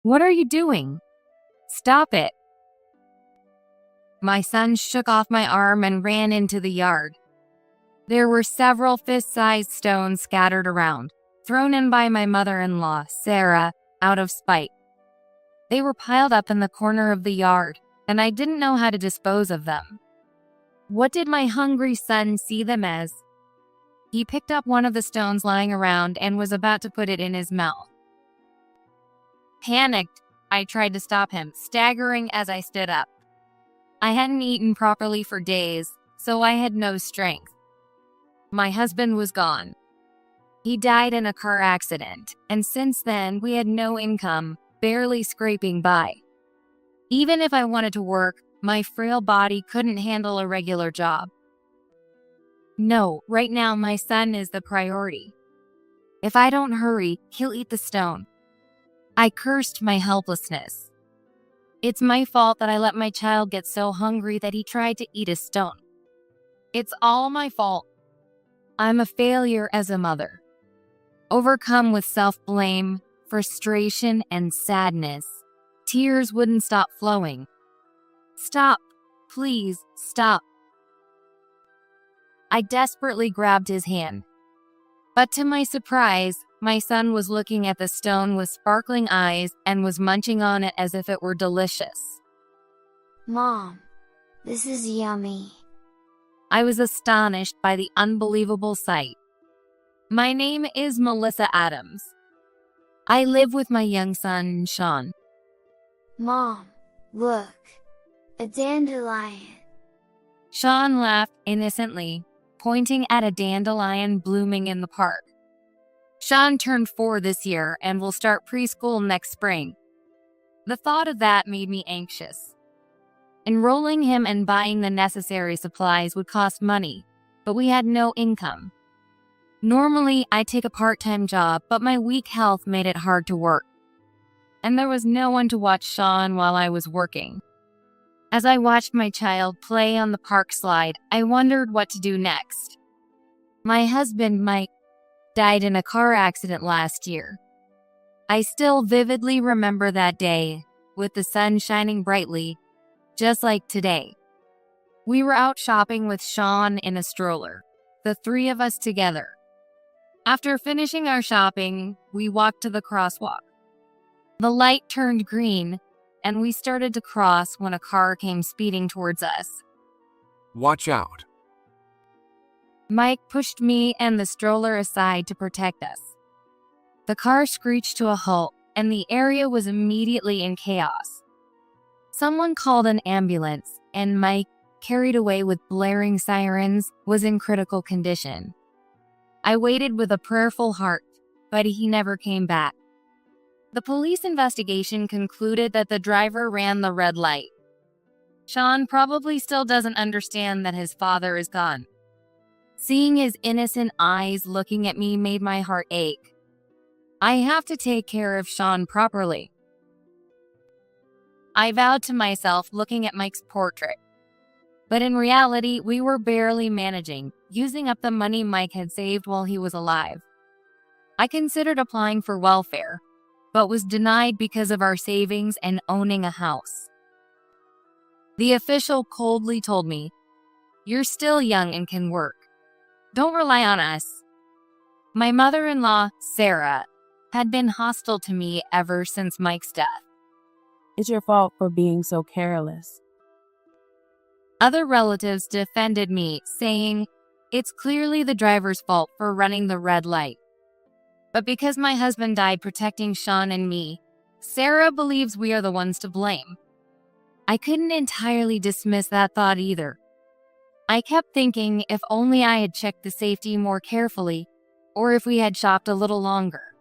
What are you doing? Stop it. My son shook off my arm and ran into the yard. There were several fist-sized stones scattered around, thrown in by my mother-in-law, Sarah, out of spite. They were piled up in the corner of the yard, and I didn't know how to dispose of them. What did my hungry son see them as? He picked up one of the stones lying around and was about to put it in his mouth. Panicked, I tried to stop him, staggering as I stood up. I hadn't eaten properly for days, so I had no strength. My husband was gone. He died in a car accident, and since then we had no income, barely scraping by. Even if I wanted to work, my frail body couldn't handle a regular job. No, right now my son is the priority. If I don't hurry, he'll eat the stone. I cursed my helplessness. It's my fault that I let my child get so hungry that he tried to eat a stone. It's all my fault. I'm a failure as a mother. Overcome with self-blame, frustration, and sadness, tears wouldn't stop flowing. Stop. Please, stop. I desperately grabbed his hand. But to my surprise, my son was looking at the stone with sparkling eyes and was munching on it as if it were delicious. Mom, this is yummy. I was astonished by the unbelievable sight. My name is Melissa Adams. I live with my young son, Sean. Mom, look. A dandelion. Sean laughed innocently, pointing at a dandelion blooming in the park. Sean turned 4 this year and will start preschool next spring. The thought of that made me anxious. Enrolling him and buying the necessary supplies would cost money, but we had no income. Normally, I take a part-time job, but my weak health made it hard to work. And there was no one to watch Sean while I was working. As I watched my child play on the park slide, I wondered what to do next. My husband, Mike, died in a car accident last year. I still vividly remember that day, with the sun shining brightly, just like today. We were out shopping with Sean in a stroller, the 3 of us together. After finishing our shopping, we walked to the crosswalk. The light turned green, and we started to cross when a car came speeding towards us. Watch out. Mike pushed me and the stroller aside to protect us. The car screeched to a halt, and the area was immediately in chaos. Someone called an ambulance, and Mike, carried away with blaring sirens, was in critical condition. I waited with a prayerful heart, but he never came back. The police investigation concluded that the driver ran the red light. Sean probably still doesn't understand that his father is gone. Seeing his innocent eyes looking at me made my heart ache. I have to take care of Sean properly. I vowed to myself looking at Mike's portrait. But in reality, we were barely managing, using up the money Mike had saved while he was alive. I considered applying for welfare, but was denied because of our savings and owning a house. The official coldly told me, "You're still young and can work. Don't rely on us." My mother-in-law, Sarah, had been hostile to me ever since Mike's death. It's your fault for being so careless. Other relatives defended me, saying, "It's clearly the driver's fault for running the red light." But because my husband died protecting Sean and me, Sarah believes we are the ones to blame. I couldn't entirely dismiss that thought either. I kept thinking if only I had checked the safety more carefully, or if we had shopped a little longer.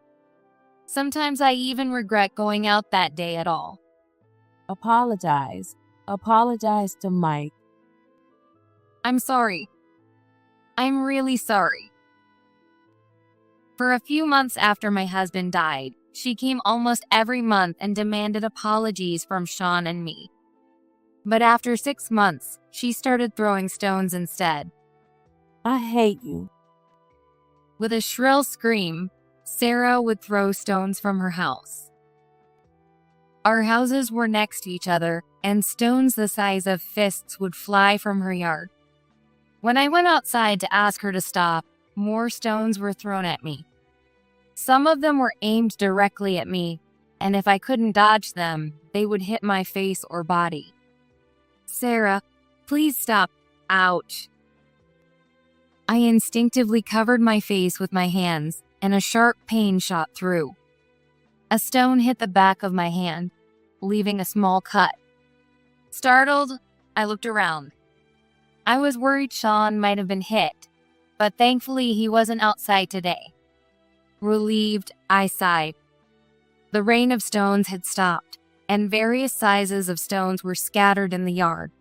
Sometimes I even regret going out that day at all. Apologize. Apologize to Mike. I'm sorry. I'm really sorry. For a few months after my husband died, she came almost every month and demanded apologies from Sean and me. But after 6 months, she started throwing stones instead. I hate you. With a shrill scream, Sarah would throw stones from her house. Our houses were next to each other, and stones the size of fists would fly from her yard. When I went outside to ask her to stop, more stones were thrown at me. Some of them were aimed directly at me, and if I couldn't dodge them, they would hit my face or body. Sarah, please stop. Ouch. I instinctively covered my face with my hands, and a sharp pain shot through. A stone hit the back of my hand, leaving a small cut. Startled, I looked around. I was worried Sean might have been hit, but thankfully he wasn't outside today. Relieved, I sighed. The rain of stones had stopped, and various sizes of stones were scattered in the yard.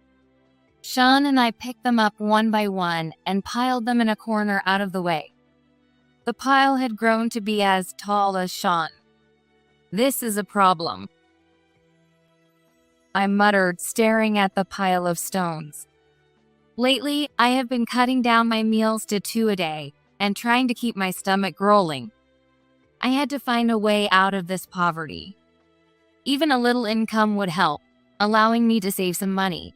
Sean and I picked them up one by one and piled them in a corner out of the way. The pile had grown to be as tall as Sean. This is a problem, I muttered, staring at the pile of stones. Lately, I have been cutting down my meals to 2 a day and trying to keep my stomach rolling. I had to find a way out of this poverty. Even a little income would help, allowing me to save some money.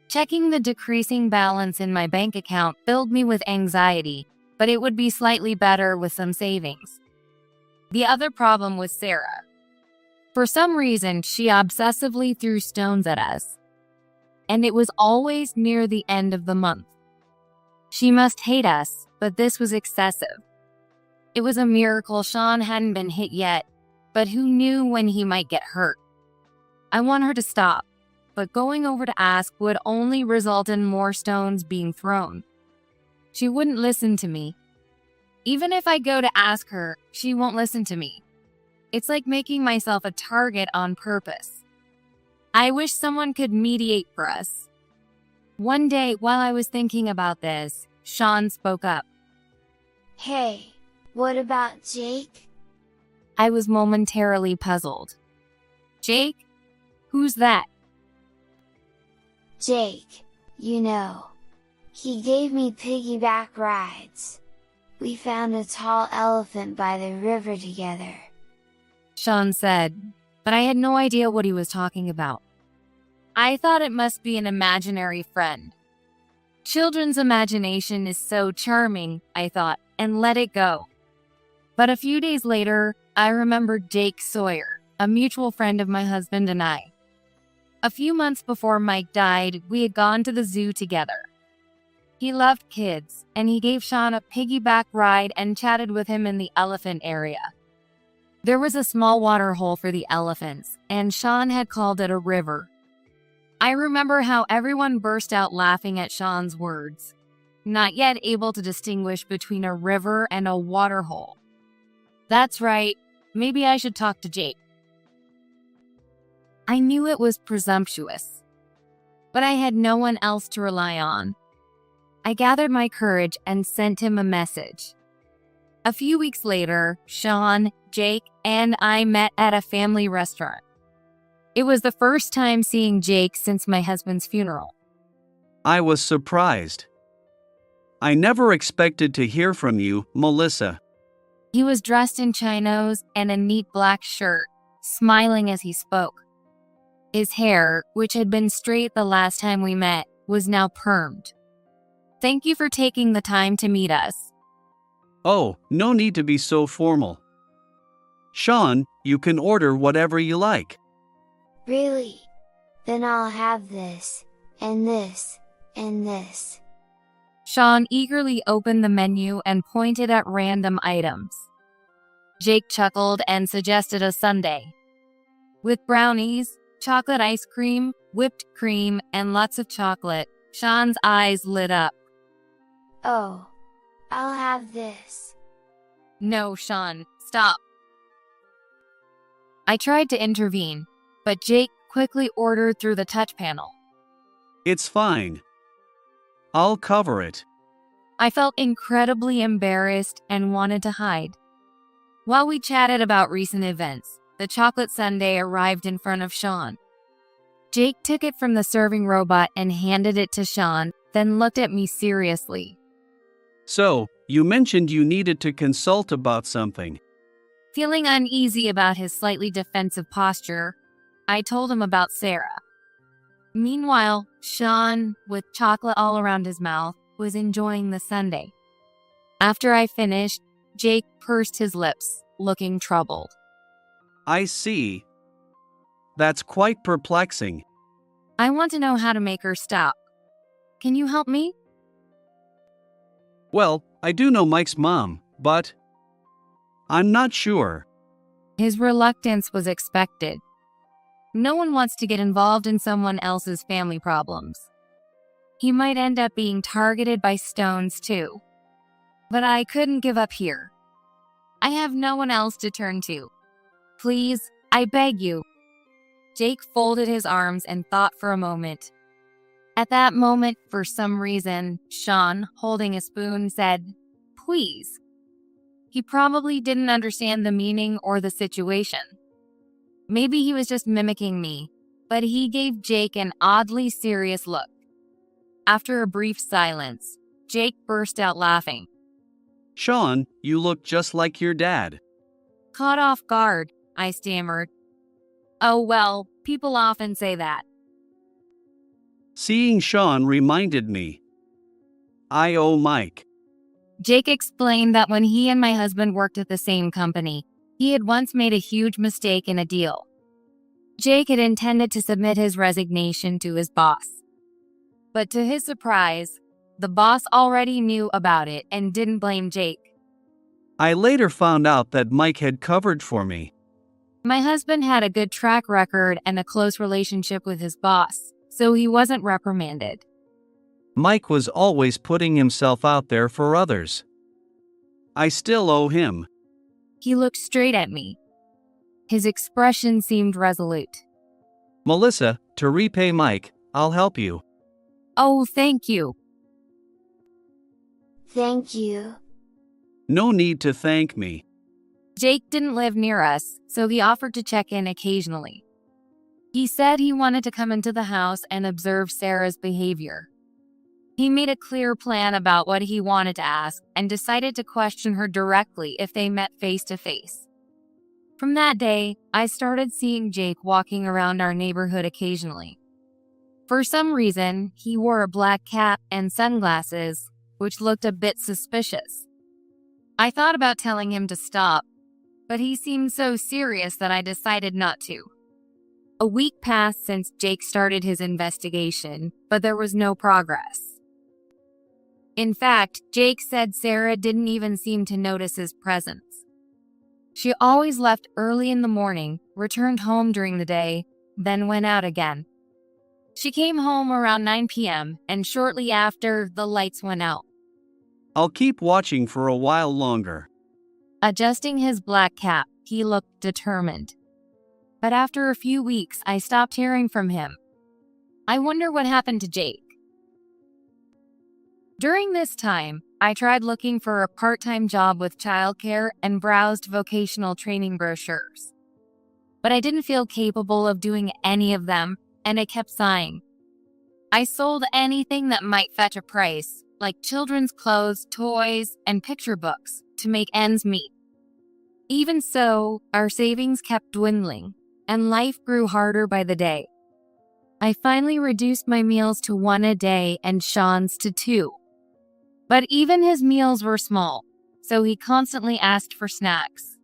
Checking the decreasing balance in my bank account filled me with anxiety, but it would be slightly better with some savings. The other problem was Sarah. For some reason, she obsessively threw stones at us, and it was always near the end of the month. She must hate us, but this was excessive. It was a miracle Sean hadn't been hit yet, but who knew when he might get hurt? I want her to stop, but going over to ask would only result in more stones being thrown. She wouldn't listen to me. Even if I go to ask her, she won't listen to me. It's like making myself a target on purpose. I wish someone could mediate for us. One day, while I was thinking about this, Sean spoke up. Hey, what about Jake? I was momentarily puzzled. Jake? Who's that? Jake, you know. He gave me piggyback rides. We found a tall elephant by the river together, Sean said, but I had no idea what he was talking about. I thought it must be an imaginary friend. Children's imagination is so charming, I thought, and let it go. But a few days later, I remembered Jake Sawyer, a mutual friend of my husband and I. A few months before Mike died, we had gone to the zoo together. He loved kids, and he gave Sean a piggyback ride and chatted with him in the elephant area. There was a small water hole for the elephants, and Sean had called it a river. I remember how everyone burst out laughing at Sean's words, not yet able to distinguish between a river and a water hole. That's right, maybe I should talk to Jake. I knew it was presumptuous, but I had no one else to rely on. I gathered my courage and sent him a message. A few weeks later, Sean, Jake, and I met at a family restaurant. It was the first time seeing Jake since my husband's funeral. I was surprised. I never expected to hear from you, Melissa. He was dressed in chinos and a neat black shirt, smiling as he spoke. His hair, which had been straight the last time we met, was now permed. Thank you for taking the time to meet us. Oh, no need to be so formal. Sean, you can order whatever you like. Really? Then I'll have this, and this, and this. Sean eagerly opened the menu and pointed at random items. Jake chuckled and suggested a sundae. With brownies, chocolate ice cream, whipped cream, and lots of chocolate, Sean's eyes lit up. Oh, I'll have this. No, Sean, stop. I tried to intervene, but Jake quickly ordered through the touch panel. It's fine. I'll cover it. I felt incredibly embarrassed and wanted to hide. While we chatted about recent events, the chocolate sundae arrived in front of Sean. Jake took it from the serving robot and handed it to Sean, then looked at me seriously. So, you mentioned you needed to consult about something. Feeling uneasy about his slightly defensive posture, I told him about Sarah. Meanwhile, Sean, with chocolate all around his mouth, was enjoying the sundae. After I finished, Jake pursed his lips, looking troubled. I see. That's quite perplexing. I want to know how to make her stop. Can you help me? Well, I do know Mike's mom, but I'm not sure. His reluctance was expected. No one wants to get involved in someone else's family problems. He might end up being targeted by stones too. But I couldn't give up here. I have no one else to turn to. Please, I beg you. Jake folded his arms and thought for a moment. At that moment, for some reason, Sean, holding a spoon, said, "Please." He probably didn't understand the meaning or the situation. Maybe he was just mimicking me, but he gave Jake an oddly serious look. After a brief silence, Jake burst out laughing. Sean, you look just like your dad. Caught off guard, I stammered. Oh well, people often say that. Seeing Sean reminded me. I owe Mike. Jake explained that when he and my husband worked at the same company, he had once made a huge mistake in a deal. Jake had intended to submit his resignation to his boss. But to his surprise, the boss already knew about it and didn't blame Jake. I later found out that Mike had covered for me. My husband had a good track record and a close relationship with his boss, so he wasn't reprimanded. Mike was always putting himself out there for others. I still owe him. He looked straight at me. His expression seemed resolute. Melissa, to repay Mike, I'll help you. Oh, thank you. Thank you. No need to thank me. Jake didn't live near us, so he offered to check in occasionally. He said he wanted to come into the house and observe Sarah's behavior. He made a clear plan about what he wanted to ask and decided to question her directly if they met face to face. From that day, I started seeing Jake walking around our neighborhood occasionally. For some reason, he wore a black cap and sunglasses, which looked a bit suspicious. I thought about telling him to stop, but he seemed so serious that I decided not to. A week passed since Jake started his investigation, but there was no progress. In fact, Jake said Sarah didn't even seem to notice his presence. She always left early in the morning, returned home during the day, then went out again. She came home around 9 p.m., and shortly after, the lights went out. I'll keep watching for a while longer. Adjusting his black cap, he looked determined. But after a few weeks, I stopped hearing from him. I wonder what happened to Jake. During this time, I tried looking for a part-time job with childcare and browsed vocational training brochures. But I didn't feel capable of doing any of them, and I kept sighing. I sold anything that might fetch a price, like children's clothes, toys, and picture books, to make ends meet. Even so, our savings kept dwindling, and life grew harder by the day. I finally reduced my meals to 1 a day and Sean's to 2. But even his meals were small, so he constantly asked for snacks.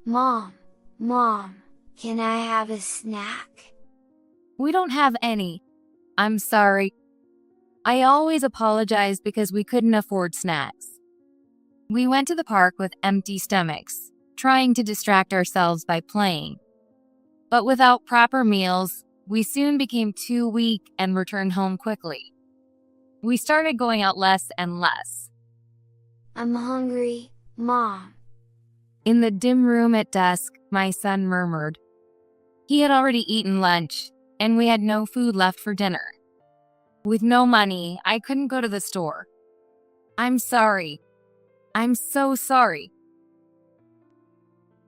Mom, can I have a snack? We don't have any. I'm sorry. I always apologize because we couldn't afford snacks. We went to the park with empty stomachs, trying to distract ourselves by playing. But without proper meals, we soon became too weak and returned home quickly. We started going out less and less. I'm hungry, Mom. In the dim room at dusk, my son murmured. He had already eaten lunch, and we had no food left for dinner. With no money, I couldn't go to the store. I'm sorry. I'm so sorry.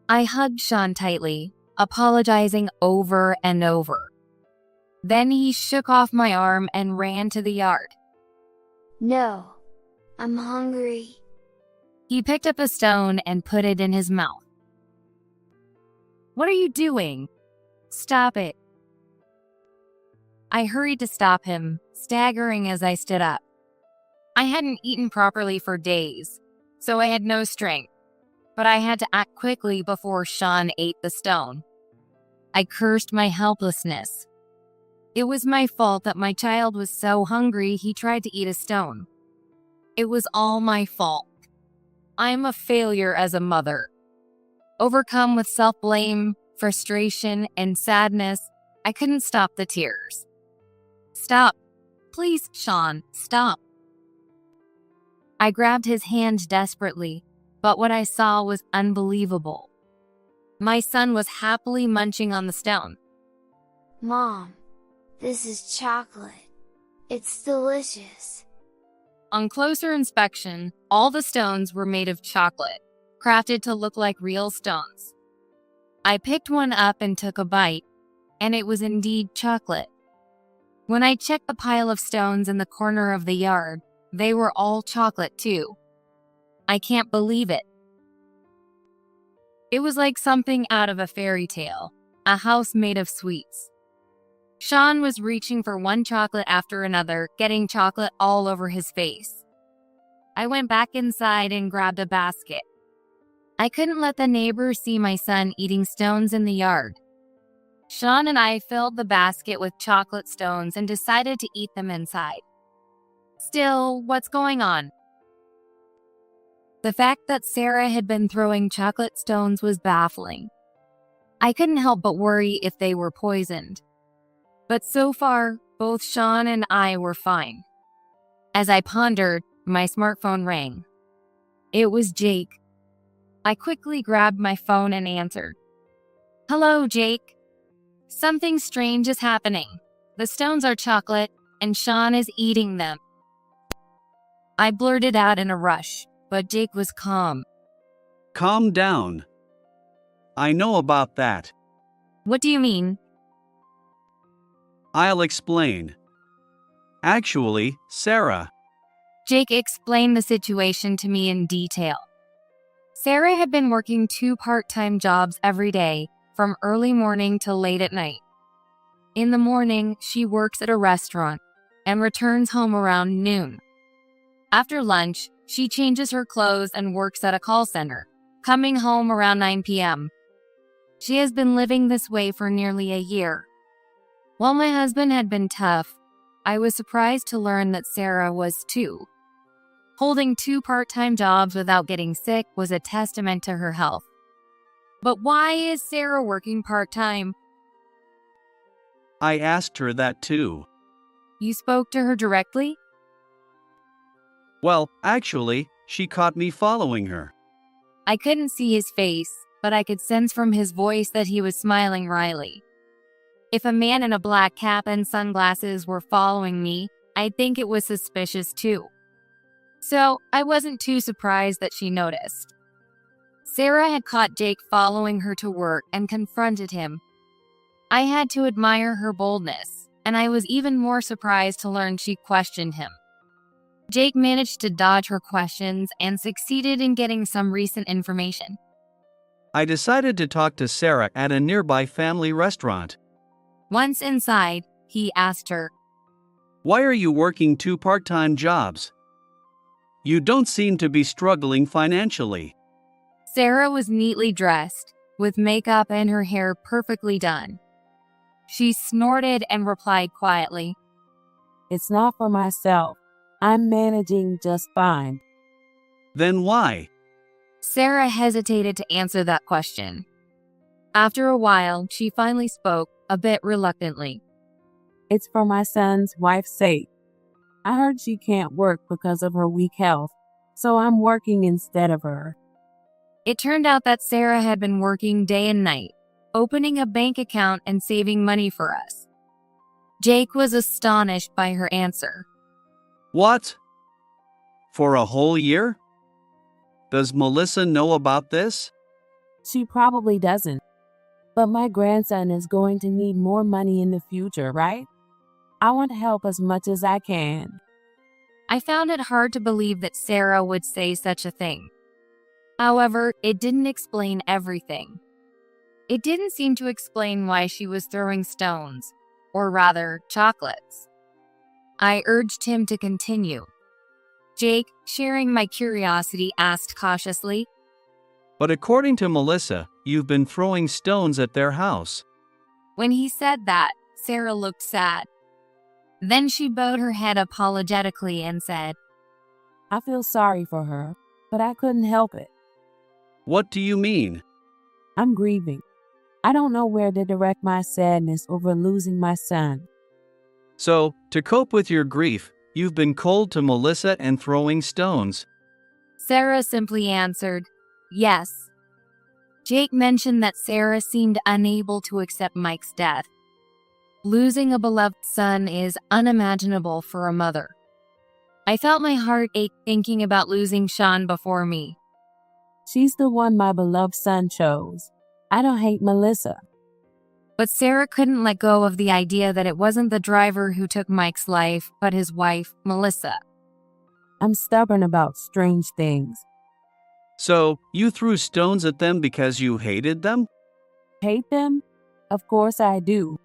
I hugged Sean tightly, apologizing over and over. Then he shook off my arm and ran to the yard. No, I'm hungry. He picked up a stone and put it in his mouth. What are you doing? Stop it. I hurried to stop him, staggering as I stood up. I hadn't eaten properly for days, so I had no strength, but I had to act quickly before Sean ate the stone. I cursed my helplessness. It was my fault that my child was so hungry he tried to eat a stone. It was all my fault. I am a failure as a mother. Overcome with self-blame, frustration, and sadness, I couldn't stop the tears. Stop. Please, Sean, stop. I grabbed his hand desperately, but what I saw was unbelievable. My son was happily munching on the stone. Mom, this is chocolate. It's delicious. On closer inspection, all the stones were made of chocolate, crafted to look like real stones. I picked one up and took a bite, and it was indeed chocolate. When I checked the pile of stones in the corner of the yard, they were all chocolate too. I can't believe it. It was like something out of a fairy tale, a house made of sweets. Sean was reaching for one chocolate after another, getting chocolate all over his face. I went back inside and grabbed a basket. I couldn't let the neighbors see my son eating stones in the yard. Sean and I filled the basket with chocolate stones and decided to eat them inside. Still, what's going on? The fact that Sarah had been throwing chocolate stones was baffling. I couldn't help but worry if they were poisoned. But so far, both Sean and I were fine. As I pondered, my smartphone rang. It was Jake. I quickly grabbed my phone and answered. Hello, Jake. Something strange is happening. The stones are chocolate, and Sean is eating them. I blurted out in a rush, but Jake was calm. Calm down. I know about that. What do you mean? I'll explain. Actually, Sarah. Jake explained the situation to me in detail. Sarah had been working 2 part-time jobs every day, from early morning till late at night. In the morning, she works at a restaurant and returns home around noon. After lunch, she changes her clothes and works at a call center, coming home around 9 p.m. She has been living this way for nearly a year. While my husband had been tough, I was surprised to learn that Sarah was too. Holding 2 part-time jobs without getting sick was a testament to her health. But why is Sarah working part-time? I asked her that too. You spoke to her directly? Well, actually, she caught me following her. I couldn't see his face, but I could sense from his voice that he was smiling wryly. If a man in a black cap and sunglasses were following me, I'd think it was suspicious too. So, I wasn't too surprised that she noticed. Sarah had caught Jake following her to work and confronted him. I had to admire her boldness, and I was even more surprised to learn she questioned him. Jake managed to dodge her questions and succeeded in getting some recent information. I decided to talk to Sarah at a nearby family restaurant. Once inside, he asked her, Why are you working 2 part-time jobs? You don't seem to be struggling financially. Sarah was neatly dressed, with makeup and her hair perfectly done. She snorted and replied quietly, It's not for myself. I'm managing just fine. Then why? Sarah hesitated to answer that question. After a while, she finally spoke, a bit reluctantly. It's for my son's wife's sake. I heard she can't work because of her weak health, so I'm working instead of her. It turned out that Sarah had been working day and night, opening a bank account and saving money for us. Jake was astonished by her answer. What? For a whole year? Does Melissa know about this? She probably doesn't. But my grandson is going to need more money in the future, right? I want to help as much as I can. I found it hard to believe that Sarah would say such a thing. However, it didn't explain everything. It didn't seem to explain why she was throwing stones, or rather, chocolates. I urged him to continue. Jake, sharing my curiosity, asked cautiously, But according to Melissa, you've been throwing stones at their house. When he said that, Sarah looked sad. Then she bowed her head apologetically and said, I feel sorry for her, but I couldn't help it. What do you mean? I'm grieving. I don't know where to direct my sadness over losing my son. So, to cope with your grief, you've been cold to Melissa and throwing stones. Sarah simply answered, yes. Jake mentioned that Sarah seemed unable to accept Mike's death. Losing a beloved son is unimaginable for a mother. I felt my heart ache thinking about losing Sean before me. She's the one my beloved son chose. I don't hate Melissa. But Sarah couldn't let go of the idea that it wasn't the driver who took Mike's life, but his wife, Melissa. I'm stubborn about strange things. So, you threw stones at them because you hated them? Hate them? Of course I do.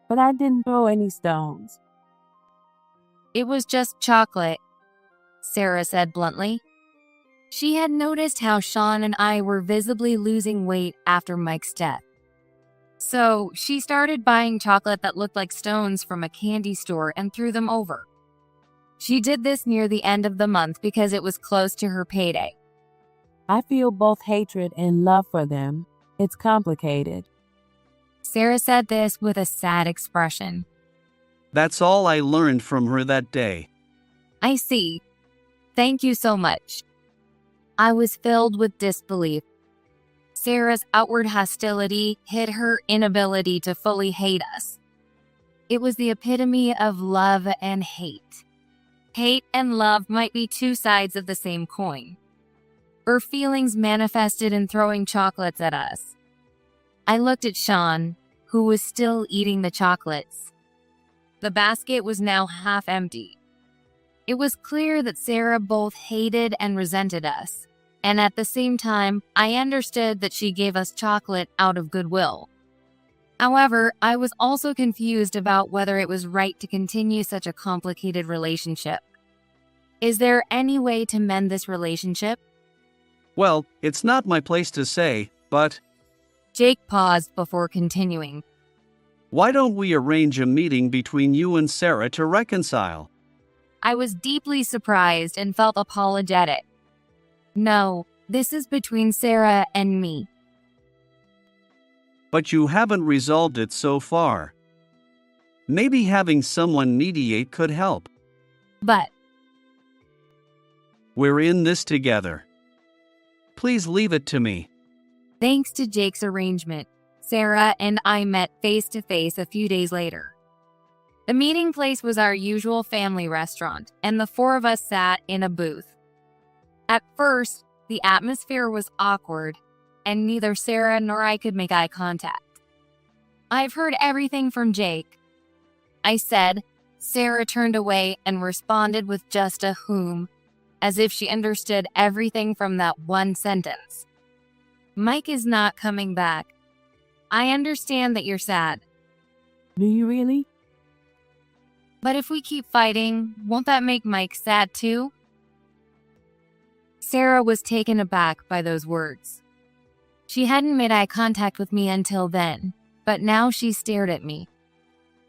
But I didn't throw any stones. It was just chocolate, Sarah said bluntly. She had noticed how Sean and I were visibly losing weight after Mike's death. So she started buying chocolate that looked like stones from a candy store and threw them over. She did this near the end of the month because it was close to her payday. I feel both hatred and love for them. It's complicated. Sarah said this with a sad expression. That's all I learned from her that day. I see. Thank you so much. I was filled with disbelief. Sarah's outward hostility hid her inability to fully hate us. It was the epitome of love and hate. Hate and love might be two sides of the same coin. Her feelings manifested in throwing chocolates at us. I looked at Sean, who was still eating the chocolates. The basket was now half empty. It was clear that Sarah both hated and resented us, and at the same time, I understood that she gave us chocolate out of goodwill. However, I was also confused about whether it was right to continue such a complicated relationship. Is there any way to mend this relationship? Well, it's not my place to say, but Jake paused before continuing. why don't we arrange a meeting between you and Sarah to reconcile? I was deeply surprised and felt apologetic. No, this is between Sarah and me. But you haven't resolved it so far. Maybe having someone mediate could help. But We're in this together. Please leave it to me. thanks to Jake's arrangement, Sarah and I met face to face a few days later. The meeting place was our usual family restaurant, and the four of us sat in a booth. At first, the atmosphere was awkward, and neither Sarah nor I could make eye contact. I've heard everything from Jake, I said. Sarah turned away and responded with just a whom, as if she understood everything from that one sentence. Mike is not coming back. I understand that you're sad. Do you really? But if we keep fighting, won't that make Mike sad too? Sarah was taken aback by those words. She hadn't made eye contact with me until then, but now she stared at me.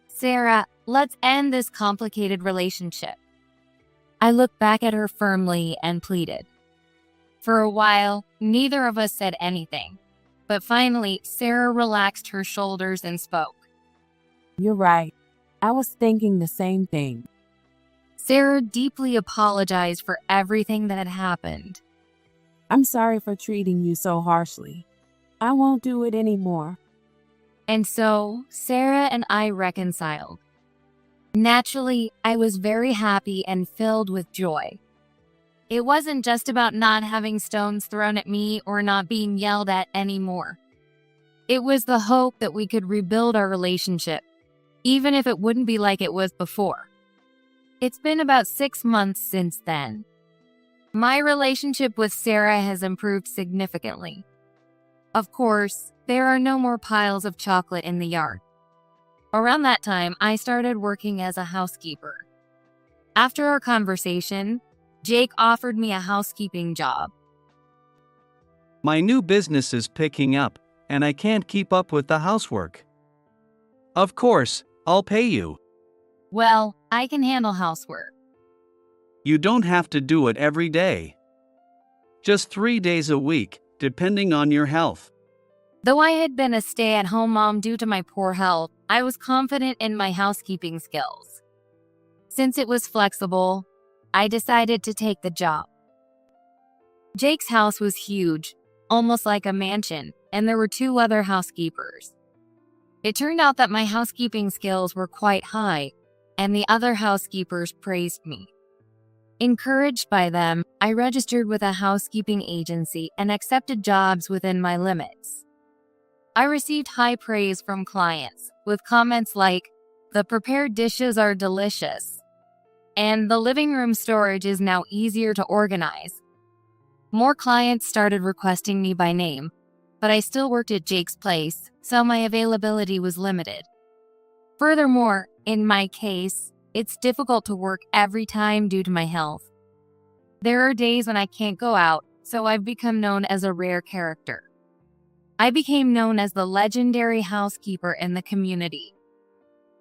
Sarah, let's end this complicated relationship. I looked back at her firmly and pleaded. For a while, neither of us said anything, but finally, Sarah relaxed her shoulders and spoke. You're right. I was thinking the same thing. Sarah deeply apologized for everything that had happened. I'm sorry for treating you so harshly. I won't do it anymore. And so, Sarah and I reconciled. Naturally, I was very happy and filled with joy. It wasn't just about not having stones thrown at me or not being yelled at anymore. It was the hope that we could rebuild our relationship, even if it wouldn't be like it was before. It's been about 6 months since then. My relationship with Sarah has improved significantly. Of course, there are no more piles of chocolate in the yard. Around that time, I started working as a housekeeper. After our conversation, Jake offered me a housekeeping job. My new business is picking up, and I can't keep up with the housework. Of course, I'll pay you. Well, I can handle housework. You don't have to do it every day. Just 3 days a week, depending on your health. Though I had been a stay-at-home mom due to my poor health, I was confident in my housekeeping skills. Since it was flexible, I decided to take the job. Jake's house was huge, almost like a mansion, and there were 2 other housekeepers. It turned out that my housekeeping skills were quite high, and the other housekeepers praised me. Encouraged by them, I registered with a housekeeping agency and accepted jobs within my limits. I received high praise from clients, with comments like, "The prepared dishes are delicious," and "The living room storage is now easier to organize." More clients started requesting me by name, but I still worked at Jake's place, so my availability was limited. Furthermore, in my case, it's difficult to work every time due to my health. There are days when I can't go out, so I've become known as a rare character. I became known as the legendary housekeeper in the community.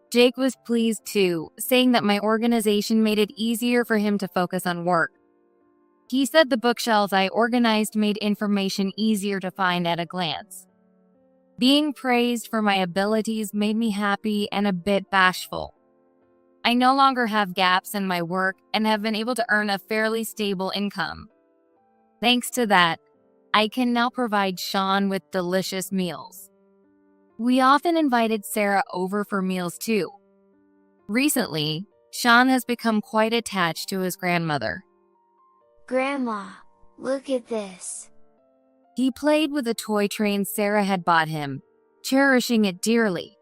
Jake was pleased too, saying that my organization made it easier for him to focus on work. He said the bookshelves I organized made information easier to find at a glance. Being praised for my abilities made me happy and a bit bashful. I no longer have gaps in my work and have been able to earn a fairly stable income. Thanks to that, I can now provide Sean with delicious meals. We often invited Sarah over for meals too. Recently, Sean has become quite attached to his grandmother. Grandma, look at this. He played with a toy train Sarah had bought him, cherishing it dearly.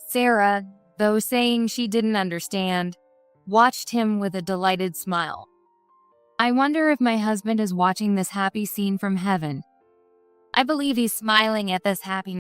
Sarah, though saying she didn't understand, watched him with a delighted smile. I wonder if my husband is watching this happy scene from heaven. I believe he's smiling at this happy